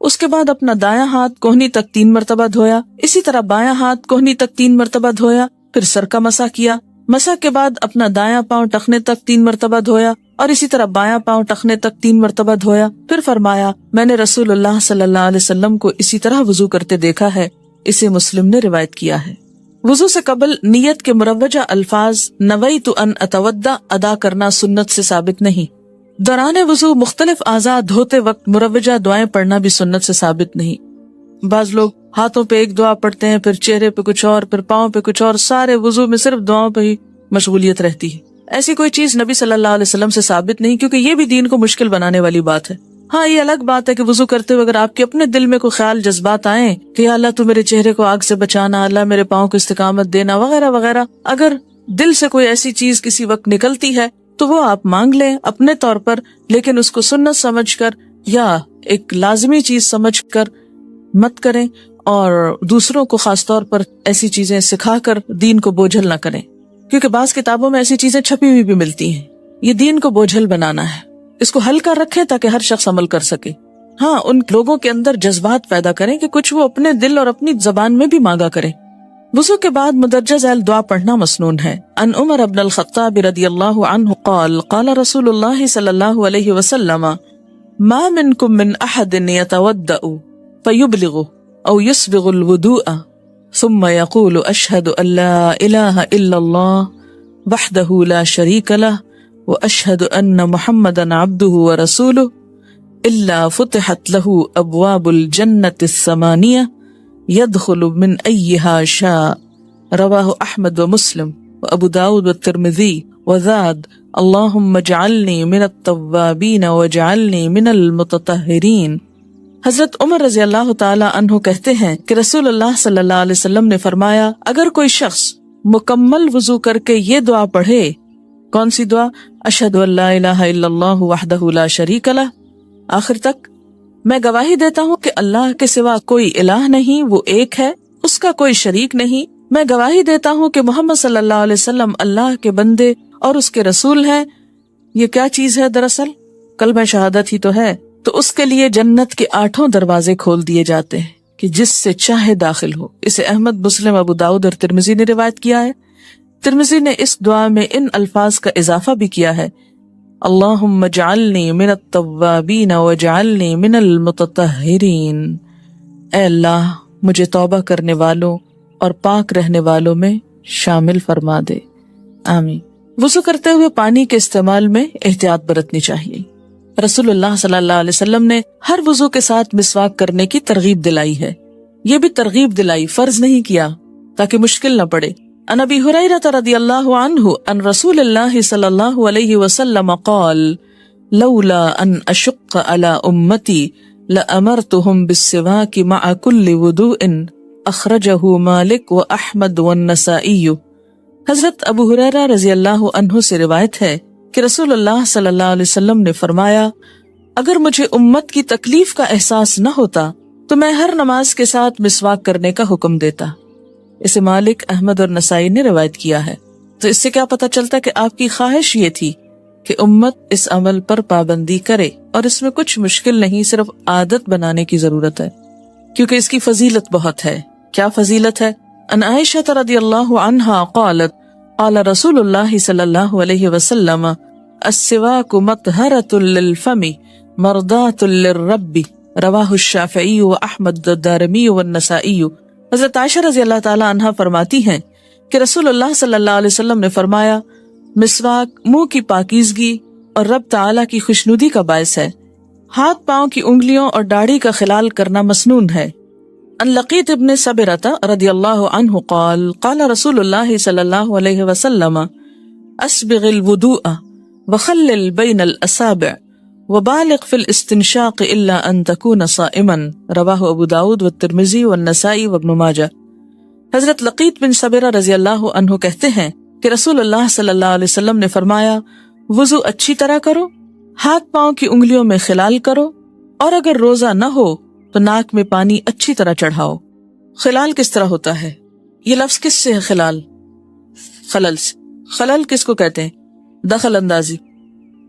اس کے بعد اپنا دایاں ہاتھ کوہنی تک 3 مرتبہ دھویا، اسی طرح بایاں ہاتھ کوہنی تک 3 مرتبہ دھویا، پھر سر کا مسح کیا، مسح کے بعد اپنا دایاں پاؤں ٹخنے تک 3 مرتبہ دھویا اور اسی طرح بایاں پاؤں ٹخنے تک 3 مرتبہ دھویا، پھر فرمایا میں نے رسول اللہ صلی اللہ علیہ وسلم کو اسی طرح وضو کرتے دیکھا ہے۔ اسے مسلم نے روایت کیا ہے۔ وضو سے قبل نیت کے مروجہ الفاظ نویت ان اتودع ادا کرنا سنت سے ثابت نہیں۔ دوران وضو مختلف اعضاء دھوتے وقت مروجہ دعائیں پڑھنا بھی سنت سے ثابت نہیں۔ بعض لوگ ہاتھوں پہ ایک دعا پڑھتے ہیں، پھر چہرے پہ کچھ اور، پھر پاؤں پہ کچھ اور، سارے وضو میں صرف دعاؤں پہ ہی مشغولیت رہتی ہے۔ ایسی کوئی چیز نبی صلی اللہ علیہ وسلم سے ثابت نہیں، کیونکہ یہ بھی دین کو مشکل بنانے والی بات ہے۔ ہاں یہ الگ بات ہے کہ وضو کرتے ہوئے اگر آپ کے اپنے دل میں کوئی خیال جذبات آئیں کہ یا اللہ تو میرے چہرے کو آگ سے بچانا، اللہ میرے پاؤں کو استقامت دینا وغیرہ وغیرہ، اگر دل سے کوئی ایسی چیز کسی وقت نکلتی ہے تو وہ آپ مانگ لیں اپنے طور پر، لیکن اس کو سنت سمجھ کر یا ایک لازمی چیز سمجھ کر مت کریں، اور دوسروں کو خاص طور پر ایسی چیزیں سکھا کر دین کو بوجھل نہ کریں، کیونکہ بعض کتابوں میں ایسی چیزیں چھپی ہوئی بھی ملتی ہیں۔ یہ دین کو بوجھل بنانا ہے، اس کو ہلکا رکھیں تاکہ ہر شخص عمل کر سکے۔ ہاں ان لوگوں کے اندر جذبات پیدا کریں کہ کچھ وہ اپنے دل اور اپنی زبان میں بھی مانگا کریں۔ وضو کے بعد مدرجہ ذیل دعا پڑھنا مسنون ہے۔ ان عمر بن الخطاب رضی اللہ عنہ قال قال رسول اللہ صلی اللہ علیہ وسلم ما منکم من احد یتودع فیبلغ او یسبغ الوضوء ثم يقول اشهد ان لا اله الا الله وحده لا شريك له واشهد ان محمدا عبده ورسوله الا فتحت له ابواب الجنة الثمانية يدخل من أيها شاء رواہ احمد و مسلم و ابو داود و ترمذی وزاد اللہم اجعلنی من التوابین واجعلنی من المتطہرین۔ حضرت عمر رضی اللہ تعالی عنہ کہتے ہیں کہ رسول اللہ صلی اللہ علیہ وسلم نے فرمایا اگر کوئی شخص مکمل وضو کر کے یہ دعا پڑھے، کون سی دعا؟ اشہد ان لا الہ الا اللہ وحدہ لا شریک لہ، آخر تک، میں گواہی دیتا ہوں کہ اللہ کے سوا کوئی الہ نہیں، وہ ایک ہے، اس کا کوئی شریک نہیں، میں گواہی دیتا ہوں کہ محمد صلی اللہ علیہ وسلم اللہ کے بندے اور اس کے رسول ہیں۔ یہ کیا چیز ہے دراصل؟ کلمہ شہادت ہی تو ہے۔ تو اس کے لیے جنت کے 8 دروازے کھول دیے جاتے ہیں کہ جس سے چاہے داخل ہو۔ اسے احمد، مسلم، ابو داؤد اور ترمذی نے روایت کیا ہے۔ ترمذی نے اس دعا میں ان الفاظ کا اضافہ بھی کیا ہے، اللہم اجعلنی من التوابین واجعلنی من المتطہرین، اے اللہ مجھے توبہ کرنے والوں اور پاک رہنے والوں میں شامل فرما دے، آمین۔ وضو کرتے ہوئے پانی کے استعمال میں احتیاط برتنی چاہیے۔ رسول اللہ صلی اللہ علیہ وسلم نے ہر وضو کے ساتھ مسواک کرنے کی ترغیب دلائی ہے۔ یہ بھی ترغیب دلائی، فرض نہیں کیا تاکہ مشکل نہ پڑے۔ عن ابی ہریرہ رضی اللہ عنہ عن رسول اللہ صلی اللہ علیہ وسلم قال لولا ان اشق علی امتی لامرتهم بالسواک مع كل وضوء، اخرجہ مالک و احمد والنسائی۔ حضرت ابو ہریرہ رضی اللہ عنہ سے روایت ہے کہ رسول اللہ صلی اللہ علیہ وسلم نے فرمایا اگر مجھے امت کی تکلیف کا احساس نہ ہوتا تو میں ہر نماز کے ساتھ مسواک کرنے کا حکم دیتا۔ اسے مالک، احمد اور نسائی نے روایت کیا ہے۔ تو اس سے کیا پتہ چلتا کہ آپ کی خواہش یہ تھی کہ امت اس عمل پر پابندی کرے، اور اس میں کچھ مشکل نہیں، صرف عادت بنانے کی ضرورت ہے، کیونکہ اس کی فضیلت بہت ہے۔ کیا فضیلت ہے؟ ان عائشہ رضی اللہ عنہا قالت قال رسول اللہ صلی اللہ علیہ وسلم السواک مطہرۃ للفم مرضاۃ للرب، رواہ الشافعی و احمد الدارمی والنسائی۔ حضرت عائشہ رضی اللہ تعالی عنہا فرماتی ہیں کہ رسول اللہ صلی اللہ علیہ وسلم نے فرمایا مسواک منہ کی پاکیزگی اور رب تعالی کی خوشنودی کا باعث ہے۔ ہاتھ پاؤں کی انگلیوں اور داڑھی کا خلال کرنا مسنون ہے۔ ان لقیط ابن صبرۃ رضی اللہ عنہ قال قال رسول اللہ صلی اللہ علیہ وسلم اسبغ الوضوء وخلل بین الاصابع وبالغ فی الاستنشاق الا ان تکون صائما، رواہ ابو داود والترمذی والنسائی وابن ماجہ۔ حضرت لقیط بن صبرہ رضی اللہ عنہ کہتے ہیں کہ رسول اللہ صلی اللہ علیہ وسلم نے فرمایا وضو اچھی طرح کرو، ہاتھ پاؤں کی انگلیوں میں خلال کرو، اور اگر روزہ نہ ہو تو ناک میں پانی اچھی طرح چڑھاؤ۔ خلال کس طرح ہوتا ہے؟ یہ لفظ کس سے ہے؟ خلال، خلل سے۔ خلل کس کو کہتے ہیں؟ دخل اندازی،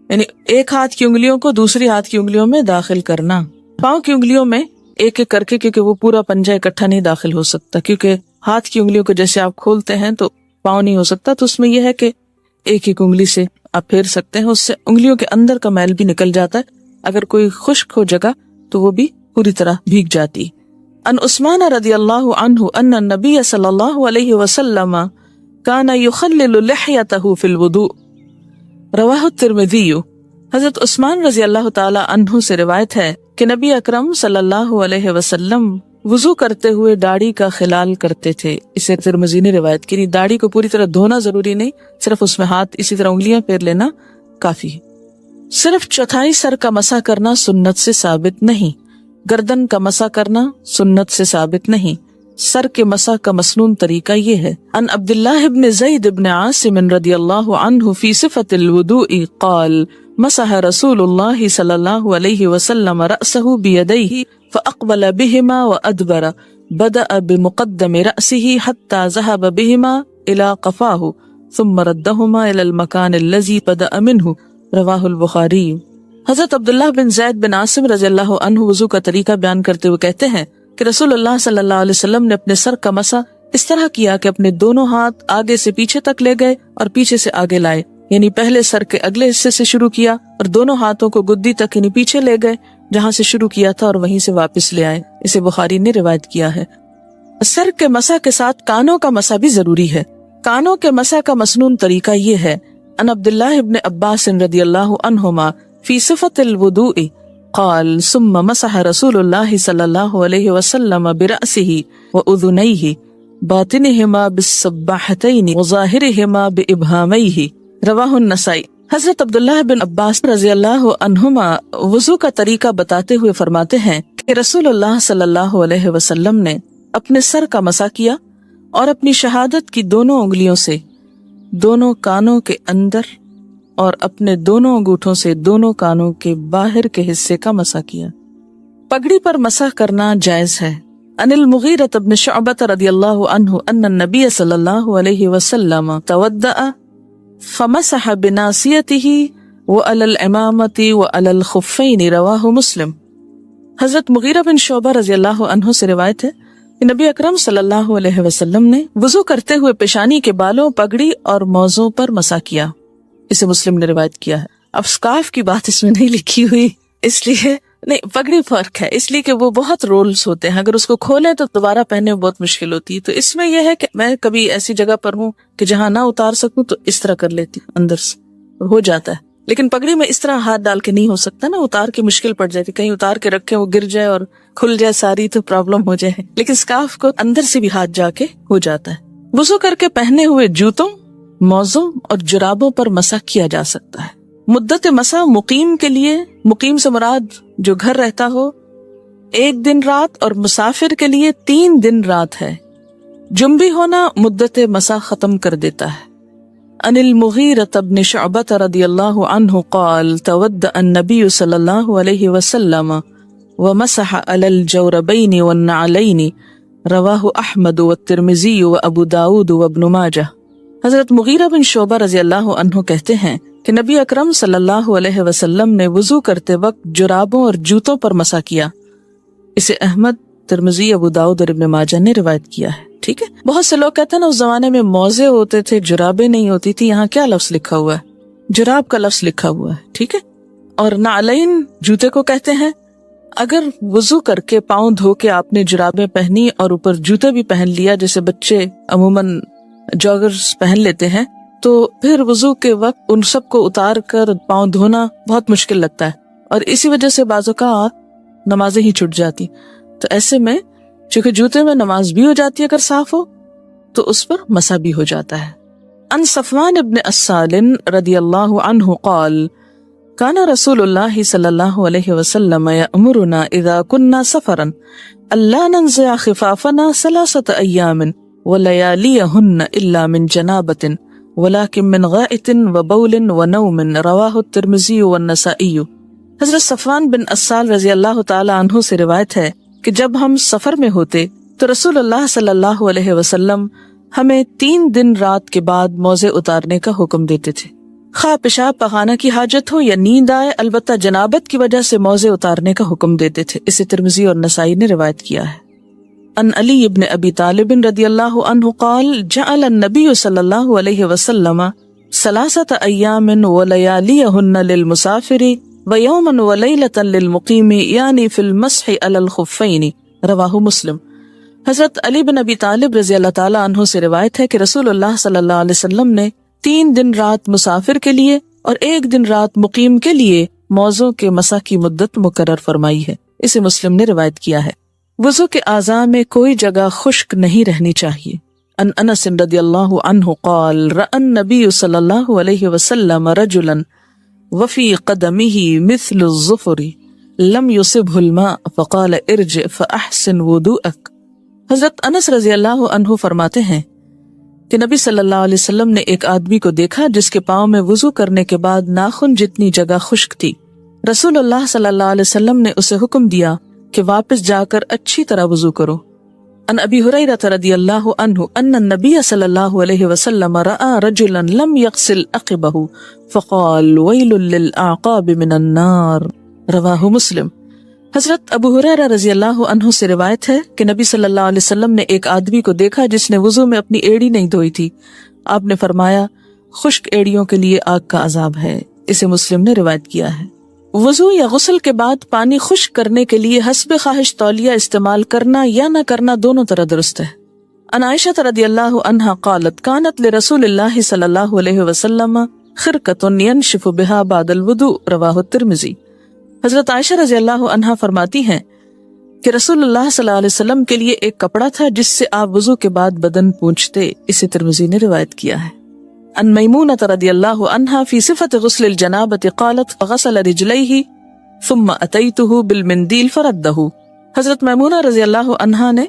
یعنی ایک ہاتھ کی انگلیوں کو دوسری ہاتھ کی انگلیوں میں داخل کرنا۔ پاؤں کی انگلیوں میں ایک ایک کر کے, کیونکہ وہ پورا پنجہ اکٹھا نہیں داخل ہو سکتا, کیونکہ ہاتھ کی انگلیوں کو جیسے آپ کھولتے ہیں تو پاؤں نہیں ہو سکتا, تو اس میں یہ ہے کہ ایک ایک انگلی سے آپ پھیر سکتے ہیں, اس سے انگلیوں کے اندر کا میل بھی نکل جاتا ہے, اگر کوئی خشک ہو جگہ تو وہ بھی پوری طرح بھیگ جاتی. ان عثمان رضی اللہ عنہ ان النبی صلی اللہ علیہ وسلم کان یخلل لحیته فی الوضوء رواہ الترمذی. حضرت عثمان رضی اللہ تعالی عنہ سے روایت ہے کہ نبی اکرم صلی اللہ علیہ وسلم وضو کرتے ہوئے داڑھی کا خلال کرتے تھے. اسے ترمذی نے روایت کی. داڑھی کو پوری طرح دھونا ضروری نہیں, صرف اس میں ہاتھ اسی طرح انگلیاں پھیر لینا کافی ہے. صرف چوتھائی سر کا مسح کرنا سنت سے ثابت نہیں, گردن کا مسح کرنا سنت سے ثابت نہیں, سر کے مسح کا مسنون طریقہ یہ ہے. ان عبداللہ ابن زید ابن عاصم رضی اللہ عنہ فی صفت الوضوء قال مسح رسول اللہ صلی اللہ علیہ وسلم رأسه بیدیہ فاقبل بہما وادبر بدأ بمقدم رأسه حتى ذهب بہما الى قفاه ثم ردهما الى المكان الذي بدأ منه رواہ البخاری. حضرت عبداللہ بن زید بن عاصم رضی اللہ عنہ وضو کا طریقہ بیان کرتے ہوئے کہتے ہیں کہ رسول اللہ صلی اللہ علیہ وسلم نے اپنے سر کا مسح اس طرح کیا کہ اپنے دونوں ہاتھ آگے سے پیچھے تک لے گئے اور پیچھے سے آگے لائے, یعنی پہلے سر کے اگلے حصے سے شروع کیا اور دونوں ہاتھوں کو گدی تک یعنی پیچھے لے گئے جہاں سے شروع کیا تھا اور وہیں سے واپس لے آئے. اسے بخاری نے روایت کیا ہے. سر کے مسح کے ساتھ کانوں کا مسح بھی ضروری ہے. کانوں کے مسح کا مسنون طریقہ یہ ہے. ان عبداللہ ابن عباس رضی اللہ عنہما فی صفت الوضوء قال ثم مسح رسول اللہ صلی اللہ علیہ وسلم برأسہ وأذنیہ باطنہما بالسباحتین وظاہرہما بإبہامیہ رواہ النسائی. حضرت عبداللہ بن عباس رضی اللہ عنہما وضو کا طریقہ بتاتے ہوئے فرماتے ہیں کہ رسول اللہ صلی اللہ علیہ وسلم نے اپنے سر کا مسح کیا اور اپنی شہادت کی دونوں انگلیوں سے دونوں کانوں کے اندر اور اپنے دونوں انگوٹھوں سے دونوں کانوں کے باہر کے حصے کا مسح کیا. پگڑی پر مسح کرنا جائز ہے. ان المغیرۃ بن شعبۃ رضی اللہ عنہ ان النبی صلی اللہ علیہ وسلم تودع فمسح بناصیتہ وعلی العمامۃ وعلی الخفین رواہ مسلم. حضرت مغیرہ بن شعبہ رضی اللہ عنہ سے روایت ہے کہ نبی اکرم صلی اللہ علیہ وسلم نے وضو کرتے ہوئے پیشانی کے بالوں, پگڑی اور موزوں پر مسح کیا. اسے مسلم نے روایت کیا ہے. اب سکارف کی بات اس میں نہیں لکھی ہوئی, اس لیے نہیں, پگڑی فرق ہے اس لیے کہ وہ بہت رولز ہوتے ہیں, اگر اس کو کھولیں تو دوبارہ پہننے میں بہت مشکل ہوتی ہے. تو اس میں یہ ہے کہ میں کبھی ایسی جگہ پر ہوں کہ جہاں نہ اتار سکوں تو اس طرح کر لیتی ہوں, اندر سے ہو جاتا ہے. لیکن پگڑی میں اس طرح ہاتھ ڈال کے نہیں ہو سکتا نا, اتار کے مشکل پڑ جاتی, کہیں اتار کے رکھے وہ گر جائے اور کھل جائے ساری تو پرابلم ہو جائے. لیکن سکارف کو اندر سے بھی ہاتھ جا کے ہو جاتا ہے. وضو کر کے پہنے ہوئے جوتوں, موزوں اور جرابوں پر مسح کیا جا سکتا ہے. مدت مسح مقیم کے لیے, مقیم سے مراد جو گھر رہتا ہو, 1 دن رات, اور مسافر کے لیے 3 دن رات ہے. جنبی ہونا مدت مسح ختم کر دیتا ہے. ان المغیرۃ بن شعبۃ رضی اللہ عنہ قال تودع النبی صلی اللہ علیہ وسلم ومسح علی الجوربین والنعلین رواہ احمد والترمذی وابو داود وابن ماجہ. حضرت مغیرہ بن شعبہ رضی اللہ عنہ کہتے ہیں کہ نبی اکرم صلی اللہ علیہ وسلم نے وضو کرتے وقت جرابوں اور جوتوں پر مسح کیا. اسے احمد, ترمذی, ابو داؤد اور ابن ماجہ نے روایت کیا ہے. ٹھیک ہے. بہت سے لوگ کہتے ہیں نا اس زمانے میں موزے ہوتے تھے, جرابیں نہیں ہوتی تھی. یہاں کیا لفظ لکھا ہوا ہے؟ جراب کا لفظ لکھا ہوا ہے. ٹھیک ہے. اور نعلین جوتے کو کہتے ہیں. اگر وضو کر کے پاؤں دھو کے آپ نے جرابیں پہنی اور اوپر جوتے بھی پہن لیا, جیسے بچے عموماً جاگرز پہن لیتے ہیں, تو پھر وضو کے وقت ان سب کو اتار کر پاؤں دھونا بہت مشکل لگتا ہے, اور اسی وجہ سے بعض اوقات نمازیں ہی چھوٹ جاتی. تو ایسے میں چونکہ جوتے میں نماز بھی ہو جاتی ہے اگر صاف ہو, تو اس پر مسح بھی ہو جاتا ہے. ان صفوان ابن اسال رضی اللہ عنہ قال کان رسول اللہ صلی اللہ علیہ وسلم یأمرنا اذا كنا سفرا الا ننزع خفافنا 3 ایام ولیالیہن الا من جنابۃ ولكن من غائط وبول ونوم رواہ الترمذی والنسائی. حضرت صفوان بن اسال رضی اللہ تعالی عنہ سے روایت ہے کہ جب ہم سفر میں ہوتے تو رسول اللہ صلی اللہ علیہ وسلم ہمیں 3 دن رات کے بعد موزے اتارنے کا حکم دیتے تھے. خواہ پیشاب پخانہ کی حاجت ہو یا نیند آئے، البتہ جنابت کی وجہ سے موزے اتارنے کا حکم دیتے تھے۔ اسے ترمذی اور نسائی نے روایت کیا ہے۔ ان علی ابن ابی طالب رضی اللہ عنہ قال جعل النبی صلی اللہ علیہ وسلم 3 ایام ولیالیہن للمسافر ویوما ولیلۃ للمقیم یعنی فی المسح علی الخفین، رواہ مسلم۔ حضرت علی بن ابی طالب رضی اللہ تعالی عنہ سے روایت ہے کہ رسول اللہ صلی اللہ علیہ وسلم نے 3 دن رات مسافر کے لیے اور 1 دن رات مقیم کے لیے موضوع کے مسح کی مدت مقرر فرمائی ہے۔ اسے مسلم نے روایت کیا ہے۔ وضو کے اعضاء میں کوئی جگہ خشک نہیں رہنی چاہیے۔ ان انس رضی اللہ عنہ قال رأى النبی صلی اللہ علیہ وسلم رجلا وفی قدمہ مثل الظفر لم يصبه الماء فقال ارجع فاحسن وضوءک۔ حضرت انس رضی اللہ عنہ فرماتے ہیں کہ نبی صلی اللہ علیہ وسلم نے ایک آدمی کو دیکھا جس کے پاؤں میں وضو کرنے کے بعد ناخن جتنی جگہ خشک تھی۔ رسول اللہ صلی اللہ علیہ وسلم نے اسے حکم دیا کہ واپس جا کر اچھی طرح وضو کرو۔ ان ابی ہریرہ رضی اللہ عنہ ان النبی صلی اللہ علیہ وسلم رأى رجلا لم يغسل عقبہ فقال ویل للأعقاب من النار، رواہ مسلم۔ حضرت ابو ہریرہ رضی اللہ عنہ سے روایت ہے کہ نبی صلی اللہ علیہ وسلم نے ایک آدمی کو دیکھا جس نے وضو میں اپنی ایڑی نہیں دھوئی تھی۔ آپ نے فرمایا خشک ایڑیوں کے لیے آگ کا عذاب ہے۔ اسے مسلم نے روایت کیا ہے۔ وضو یا غسل کے بعد پانی خشک کرنے کے لیے حسب خواہش تولیہ استعمال کرنا یا نہ کرنا دونوں طرح درست ہے۔ ان عائشہ رضی اللہ عنہا قالت کانت لرسول اللہ صلی اللہ علیہ وسلم خرقۃ ینشف بها بعد الوضوء، رواہ الترمذی۔ حضرت عائشہ رضی اللہ عنہا فرماتی ہیں کہ رسول اللہ صلی اللہ علیہ وسلم کے لیے ایک کپڑا تھا جس سے آپ وضو کے بعد بدن پونچھتے۔ اسے ترمذی نے روایت کیا ہے۔ ان میمونہ رضی اللہ عنہا فی صفت غسل الجنابۃ قالت فغسل رجلیہ ثم اتیتہ بالمندیل فردہ۔ حضرت میمونہ رضی اللہ عنہا نے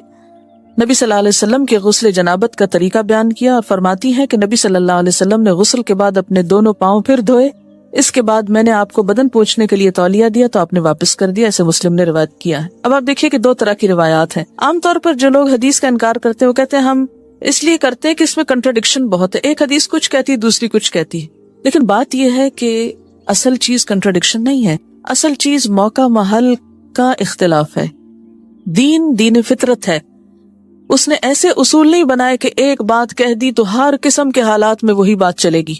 نبی صلی اللہ علیہ وسلم کے غسل جنابت کا طریقہ بیان کیا اور فرماتی ہے کہ نبی صلی اللہ علیہ وسلم نے غسل کے بعد اپنے دونوں پاؤں پھر دھوئے، اس کے بعد میں نے آپ کو بدن پوچھنے کے لیے تولیہ دیا تو آپ نے واپس کر دیا۔ اسے مسلم نے روایت کیا ہے۔ اب آپ دیکھیے کہ 2 طرح کی روایات ہیں۔ عام طور پر جو لوگ حدیث کا انکار کرتے ہیں وہ کہتے ہیں ہم اس لیے کرتے ہیں کہ اس میں کنٹراڈکشن بہت ہے، ایک حدیث کچھ کہتی ہے دوسری کچھ کہتی ہے۔ لیکن بات یہ ہے کہ اصل چیز کنٹراڈکشن نہیں ہے، اصل چیز موقع محل کا اختلاف ہے۔ دین فطرت ہے، اس نے ایسے اصول نہیں بنائے کہ ایک بات کہہ دی تو ہر قسم کے حالات میں وہی بات چلے گی۔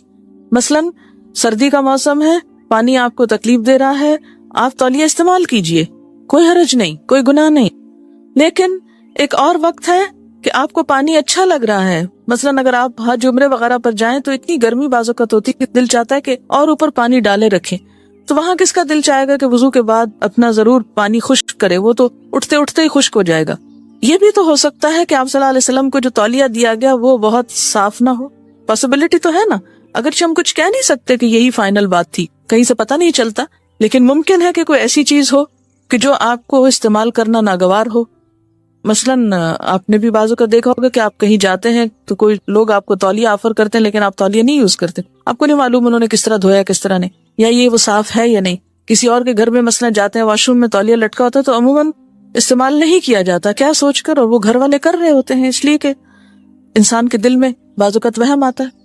مثلاً سردی کا موسم ہے، پانی آپ کو تکلیف دے رہا ہے، آپ تولیہ استعمال کیجئے، کوئی حرج نہیں، کوئی گناہ نہیں۔ لیکن ایک اور وقت ہے کہ آپ کو پانی اچھا لگ رہا ہے، مثلاً اگر آپ حج عمرے وغیرہ پر جائیں تو اتنی گرمی بعض اوقات ہوتی ہے کہ دل چاہتا ہے کہ اور اوپر پانی ڈالے رکھیں، تو وہاں کس کا دل چاہے گا کہ وضو کے بعد اپنا ضرور پانی خشک کرے، وہ تو اٹھتے اٹھتے ہی خشک ہو جائے گا۔ یہ بھی تو ہو سکتا ہے کہ آپ صلی اللہ علیہ وسلم کو جو تولیہ دیا گیا وہ بہت صاف نہ ہو، پاسبلٹی تو ہے نا، اگرچہ ہم کچھ کہہ نہیں سکتے کہ یہی فائنل بات تھی، کہیں سے پتہ نہیں چلتا، لیکن ممکن ہے کہ کوئی ایسی چیز ہو کہ جو آپ کو استعمال کرنا ناگوار ہو۔ مثلاً آپ نے بھی بازو کا دیکھا ہوگا کہ آپ کہیں جاتے ہیں تو کوئی لوگ آپ کو تولیہ آفر کرتے ہیں لیکن آپ تولیہ نہیں یوز کرتے، آپ کو نہیں معلوم انہوں نے کس طرح دھویا کس طرح نہیں، یا یہ وہ صاف ہے یا نہیں۔ کسی اور کے گھر میں مثلاً جاتے ہیں، واش روم میں تولیہ لٹکا ہوتا ہے تو عموماً استعمال نہیں کیا جاتا، کیا سوچ کر، اور وہ گھر والے کر رہے ہوتے ہیں، اس لیے کہ انسان کے دل میں بعض اوقات وہم آتا ہے۔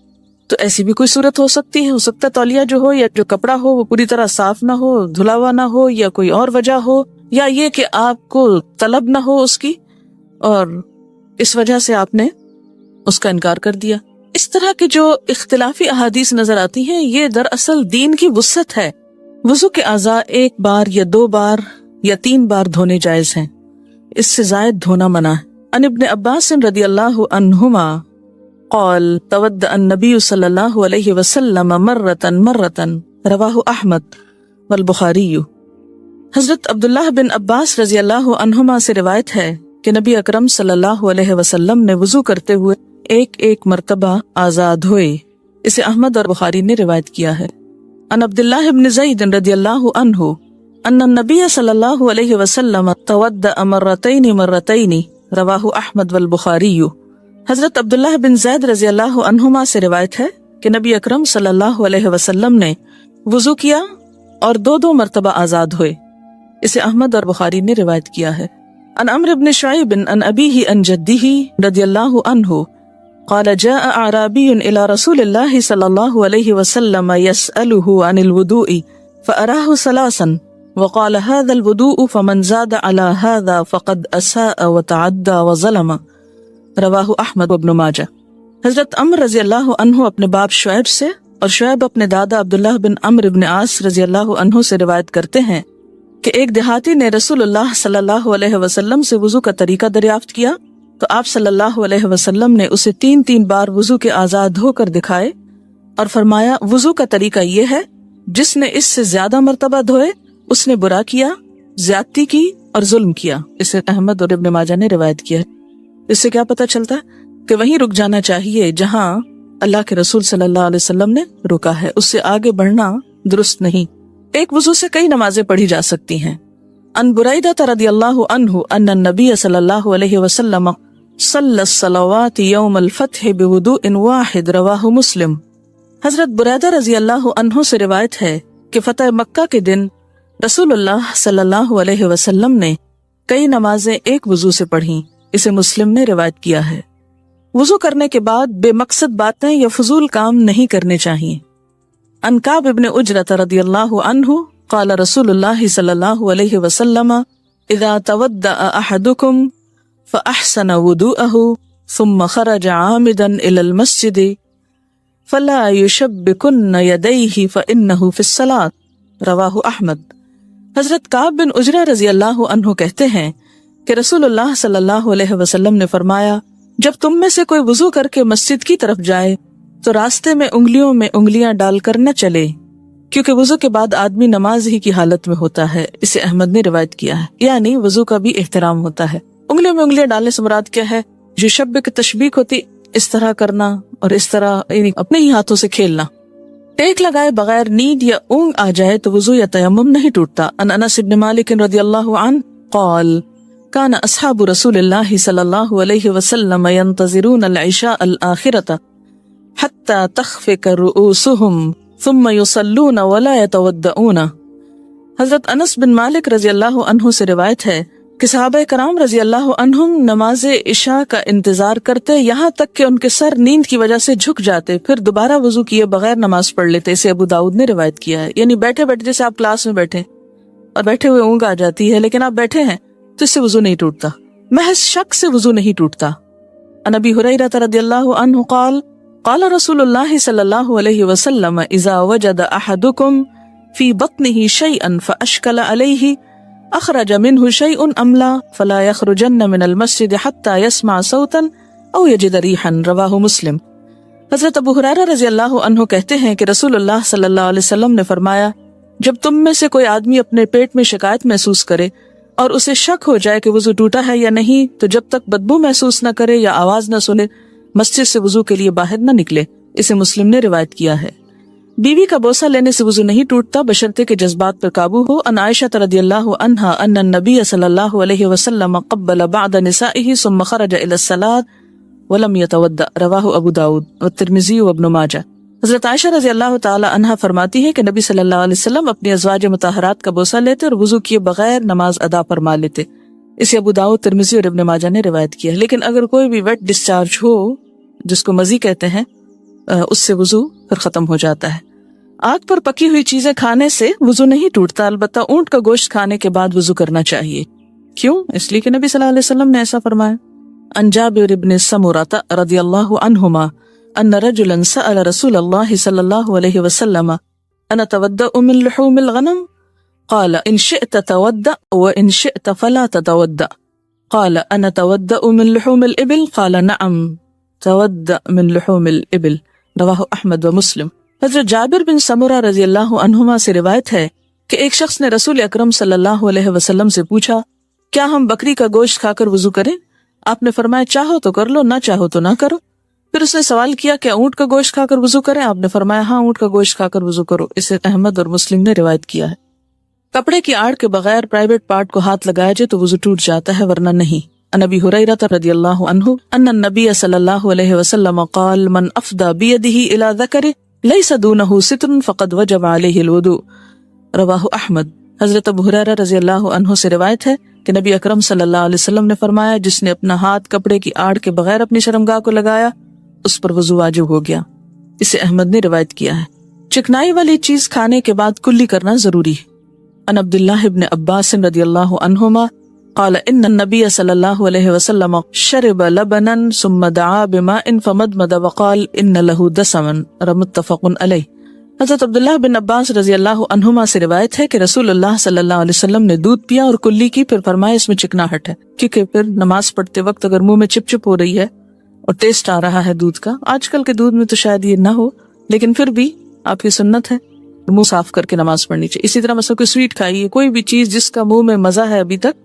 تو ایسی بھی کوئی صورت ہو سکتی ہے، ہو سکتا ہے تولیہ جو ہو یا جو کپڑا ہو وہ پوری طرح صاف نہ ہو، دھلا ہوا نہ ہو، یا کوئی اور وجہ ہو، یا یہ کہ آپ کو طلب نہ ہو اس کی اور اس وجہ سے آپ نے اس کا انکار کر دیا۔ اس طرح کے جو اختلافی احادیث نظر آتی ہیں یہ دراصل دین کی وسعت ہے۔ وضو کے اعضاء 1 بار یا 2 بار یا 3 بار دھونے جائز ہیں، اس سے زائد دھونا منع ہے۔ ان ابن عباس رضی اللہ عنہما قال تودع النبی صلی اللہ علیہ وسلم مرتن رواہ احمد والبخاری۔ حضرت عبداللہ بن عباس رضی اللہ عنہما سے روایت ہے کہ نبی اکرم صلی اللہ علیہ وسلم نے وضو کرتے ہوئے ایک مرتبہ اعضاء دھوئے، اسے احمد اور بخاری نے روایت کیا ہے۔ ان عبداللہ بن زید رضی اللہ عنہ ان النبی صلی اللہ علیہ وسلم تودع مرتین رواہ احمد والبخاری۔ حضرت عبداللہ بن زید رضی اللہ عنہما سے روایت ہے کہ نبی اکرم صلی اللہ علیہ وسلم نے وضو کیا اور 2 مرتبہ اعضاء دھوئے، اسے احمد اور بخاری نے روایت کیا ہے۔ ان عمرو بن شعیب ان ابیہ ان جدہ رضی اللہ عنہ قال جاء أعرابي إلى رسول الله صلى الله عليه وسلم يسأله عن الوضوء فأراه ثلاثا وقال هذا الوضوء فمن زاد على هذا فقد أساء وتعدى وظلم. رواہ احمد وابن ماجہ. حضرت عمر رضی اللہ عنہ اپنے باپ شعیب سے اور شعیب اپنے دادا عبداللہ بن عمرو بن عاص رضی اللہ عنہ سے روایت کرتے ہیں کہ ایک دیہاتی نے رسول اللہ صلی اللہ علیہ وسلم سے وضو کا طریقہ دریافت کیا تو آپ صلی اللہ علیہ وسلم نے اسے 3 بار وضو کے اعضاء دھو کر دکھائے اور فرمایا وضو کا طریقہ یہ ہے، جس نے اس سے زیادہ مرتبہ دھوئے اس نے برا کیا، زیادتی کی اور ظلم کیا. اسے احمد اور ابن ماجہ نے روایت کیا. اس سے کیا پتہ چلتا ہے کہ وہیں رک جانا چاہیے جہاں اللہ کے رسول صلی اللہ علیہ وسلم نے رکا ہے، اس سے آگے بڑھنا درست نہیں. ایک وضو سے کئی نمازیں پڑھی جا سکتی ہیں. ان بریدہ رضی اللہ عنہ ان النبی صلی اللہ علیہ وسلم صلی الصلوات یوم الفتح بوضوء واحد رواہ مسلم. حضرت بریدہ رضی اللہ عنہ سے روایت ہے کہ فتح مکہ کے دن رسول اللہ صلی اللہ علیہ وسلم نے کئی نمازیں ایک وضو سے پڑھیں. اسے مسلم نے روایت کیا ہے. وضو کرنے کے بعد بے مقصد باتیں یا فضول کام نہیں کرنے چاہیے. ان کعب ابن عجرۃ رضی اللہ عنہ قال رسول اللہ صلی اللہ علیہ وسلم اذا تودع احدکم فاحسن وضوءه ثم خرج عامدا الى المسجد فلا يشبكن يديه فانه في الصلاة رواہ احمد. حضرت کعب بن عجرہ رضی اللہ عنہ کہتے ہیں کہ رسول اللہ صلی اللہ علیہ وسلم نے فرمایا جب تم میں سے کوئی وضو کر کے مسجد کی طرف جائے تو راستے میں انگلیاں ڈال کر نہ چلے، کیونکہ وضو کے بعد آدمی نماز ہی کی حالت میں ہوتا ہے. اسے احمد نے روایت کیا ہے. یعنی وضو کا بھی احترام ہوتا ہے. انگلیاں ڈالنے سے مراد کیا ہے؟ جو شب کی تشبیہ ہوتی اس طرح کرنا اور اس طرح یعنی اپنے ہی ہاتھوں سے کھیلنا. ٹیک لگائے بغیر نیند یا اونگ آ جائے تو وضو یا تیمم نہیں ٹوٹتا. ان انس بن مالک رضی اللہ عنہ قال كان اصحاب رسول اللہ صلی اللہ علیہ وسلم ينتظرون العشاء الآخرة حتى تخفق رؤوسهم ثم يصلون ولا يتودعون. حضرت انس بن مالک رضی اللہ عنہ سے روایت ہے کہ صحابہ کرام رضی اللہ عنہم نماز عشاء کا انتظار کرتے یہاں تک کہ ان کے سر نیند کی وجہ سے جھک جاتے، پھر دوبارہ وضو کیے بغیر نماز پڑھ لیتے. اسے ابو داؤد نے روایت کیا ہے. یعنی بیٹھے جیسے آپ کلاس میں بیٹھے اور بیٹھے ہوئے اونگ آ جاتی ہے لیکن آپ بیٹھے ہیں تو اس سے وضو نہیں ٹوٹتا، محض شک سے وضو نہیں ٹوٹتا. عن ابی ہریرہ رضی اللہ عنہ قال قال رسول اللہ صلی اللہ علیہ وسلم اذا وجد احدکم فی بطنہ شیئا فاشکل علیہ اخرج منہ شیء ام لا فلا یخرجن من المسجد حتی یسمع صوتا او یجد ریحا رواہ مسلم. حضرت ابو ہریرہ رضی اللہ عنہ کہتے ہیں کہ رسول اللہ صلی اللہ علیہ وسلم نے فرمایا جب تم میں سے کوئی آدمی اپنے پیٹ میں شکایت محسوس کرے اور اسے شک ہو جائے کہ وضو ٹوٹا ہے یا نہیں تو جب تک بدبو محسوس نہ کرے یا آواز نہ سنے مسجد سے وضو کے لیے باہر نہ نکلے. اسے مسلم نے روایت کیا ہے. بیوی کا بوسہ لینے سے وضو نہیں ٹوٹتا بشرطے کہ جذبات پر قابو ہو. ان عائشہ رضی اللہ عنہا ان النبی صلی اللہ علیہ وسلم قبل بعض نسائه ثم خرج الى الصلاة ولم يتودع رواہ ابو داود والترمذی وابن ماجہ. حضرت عائشہ رضی اللہ تعالی عنہا فرماتی ہے کہ نبی صلی اللہ علیہ وسلم اپنی ازواج مطہرات کا بوسہ لیتے اور وضو کیے بغیر نماز ادا فرما لیتے. اسے ابو داؤد، ترمذی اور ابن ماجہ نے روایت کیا ہے. لیکن اگر کوئی بھی ویٹ ڈسچارج ہو جس کو مزی کہتے ہیں اس سے وضو پھر ختم ہو جاتا ہے. آگ پر پکی ہوئی چیزیں کھانے سے وضو نہیں ٹوٹتا، البتہ اونٹ کا گوشت کھانے کے بعد وضو کرنا چاہیے. کیوں؟ اس لیے کہ نبی صلی اللہ علیہ وسلم نے ایسا فرمایا. عن جابر بن سمرۃ رضی اللہ عنہما ان رجلا سأل رسول اللہ صلی اللہ علیہ وسلم انا اتودع من لحوم الغنم قال ان شئت تودع وان شئت فلا تتودع قال انا اتودع من لحوم الابل قال نعم تودع من لحوم الابل رواہ احمد و مسلم. حضرت جابر بن سمرہ رضی اللہ عنہما سے روایت ہے کہ ایک شخص نے رسول اکرم صلی اللہ علیہ وسلم سے پوچھا کیا ہم بکری کا گوشت کھا کر وضو کریں؟ آپ نے فرمایا چاہو تو کر لو، نہ چاہو تو نہ کرو. پھر اس نے سوال کیا کیا اونٹ کا گوشت کھا کر وضو کریں؟ آپ نے فرمایا ہاں اونٹ کا گوشت کھا کر وضو کرو. اسے احمد اور مسلم نے روایت کیا ہے. کپڑے کی آڑ کے بغیر پرائیویٹ پارٹ کو ہاتھ لگایا جائے تو وضو ٹوٹ جاتا ہے ورنہ نہیں. عن ابی ہریرہ رضی اللہ عنہ ان النبی صلی اللہ علیہ وسلم قال من افضى بيده الى ذکره ليس دونه ستر فقد وجب عليه الوضوء رواہ احمد. حضرت ابو ہریرہ رضی اللہ عنہ سے روایت ہے کہ نبی اکرم صلی اللہ علیہ وسلم نے فرمایا جس نے اپنا ہاتھ کپڑے کی آڑ کے بغیر اپنی شرمگاہ کو لگایا اس پر وضو واجب ہو گیا. اسے احمد نے روایت کیا ہے. چکنائی والی چیز کھانے کے بعد کلی کرنا ضروری ہے. ان عبداللہ ابن عباس رضی اللہ عنہما قال ان النبی صلی اللہ علیہ وسلم شرب لبنا ثم دعا بماء فمدمد وقال ان له دسما متفق علیہ. حضرت عبداللہ بن عباس رضی اللہ عنہما سے روایت ہے کہ رسول اللہ صلی اللہ علیہ وسلم نے دودھ پیا اور کلی کی، پھر فرمایا اس میں چکناہٹ ہے، کیونکہ پھر نماز پڑھتے وقت اگر منہ میں چپ چپ ہو رہی ہے اور ٹیسٹ آ رہا ہے دودھ کا، آج کل کے دودھ میں تو شاید یہ نہ ہو، لیکن پھر بھی آپ کی سنت ہے منہ صاف کر کے نماز پڑھنی چاہیے. اسی طرح مثلا کوئی سویٹ کھائیے، کوئی بھی چیز جس کا منہ میں مزہ ہے ابھی تک،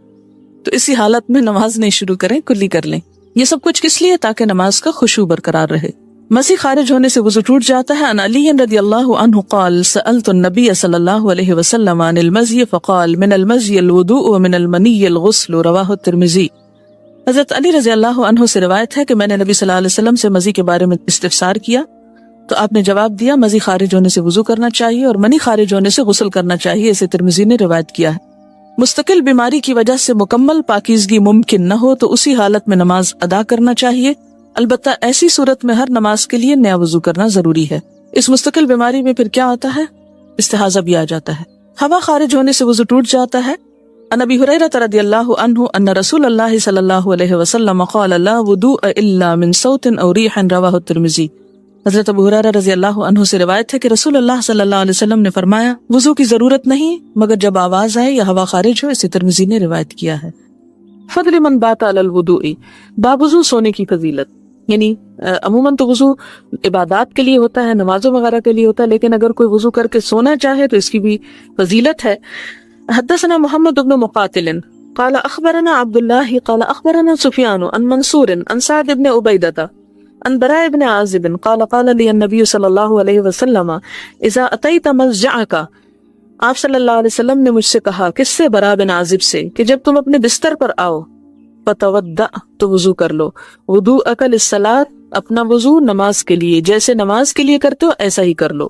تو اسی حالت میں نماز نہیں شروع کریں، کلی کر لیں. یہ سب کچھ کس لیے؟ تاکہ نماز کا خشوع برقرار رہے. مزی خارج ہونے سے وضو ٹوٹ جاتا ہے. ان علی رضی اللہ عنہ قال سألت النبی صلی اللہ علیہ وسلم عن المزی فقال من المزی الوضوء ومن المنی الغسل، رواہ الترمذی. حضرت علی رضی اللہ عنہ سے روایت ہے کہ میں نے نبی صلی اللہ علیہ وسلم سے مزی کے بارے میں استفسار کیا تو آپ نے جواب دیا مزی خارج ہونے سے وضو کرنا چاہیے اور منی خارج ہونے سے غسل کرنا چاہیے. اسے ترمذی نے روایت کیا ہے. مستقل بیماری کی وجہ سے مکمل پاکیزگی ممکن نہ ہو تو اسی حالت میں نماز ادا کرنا چاہیے. البتہ ایسی صورت میں ہر نماز کے لیے نیا وضو کرنا ضروری ہے. اس مستقل بیماری میں پھر کیا ہوتا ہے؟ استحاضہ بھی آ جاتا ہے. ہوا خارج ہونے سے وضو ٹوٹ جاتا ہے. عن ابی ہریرہ رضی اللہ عنہ ان رسول اللہ صلی اللہ علیہ وسلم قال لا وضوء الا من صوت او ریح، رواہ الترمذی. حضرت ابو ہریرہ رضی اللہ عنہ سے روایت ہے کہ رسول اللہ صلی اللہ علیہ وسلم نے فرمایا وضو کی ضرورت نہیں مگر جب آواز آئے یا ہوا خارج ہو. اسے ترمذی نے روایت کیا ہے. فضل من بات علی الوضوء، باوضو سونے کی فضیلت. یعنی عموماً تو وضو عبادات کے لیے ہوتا ہے، نمازوں وغیرہ کے لیے ہوتا ہے، لیکن اگر کوئی وضو کر کے سونا چاہے تو اس کی بھی فضیلت ہے. حدثنا محمد بن مقاتل قال اخبرنا عبد الله قال اخبرنا سفیان عن منصور عن سعد بن عبیدہ عن براء بن عازب قال قال لي النبي صلی اللہ علیہ وسلم اذا اتيت مضجعك، آپ صلی اللہ علیہ وسلم نے مجھ سے کہا، کس سے؟ براء بن عازب سے، کہ جب تم اپنے بستر پر آؤ فتودع، تو وضو کر لو. وضوءک للصلاۃ، اپنا وضو نماز کے لیے، جیسے نماز کے لیے کرتے ہو ایسا ہی کر لو.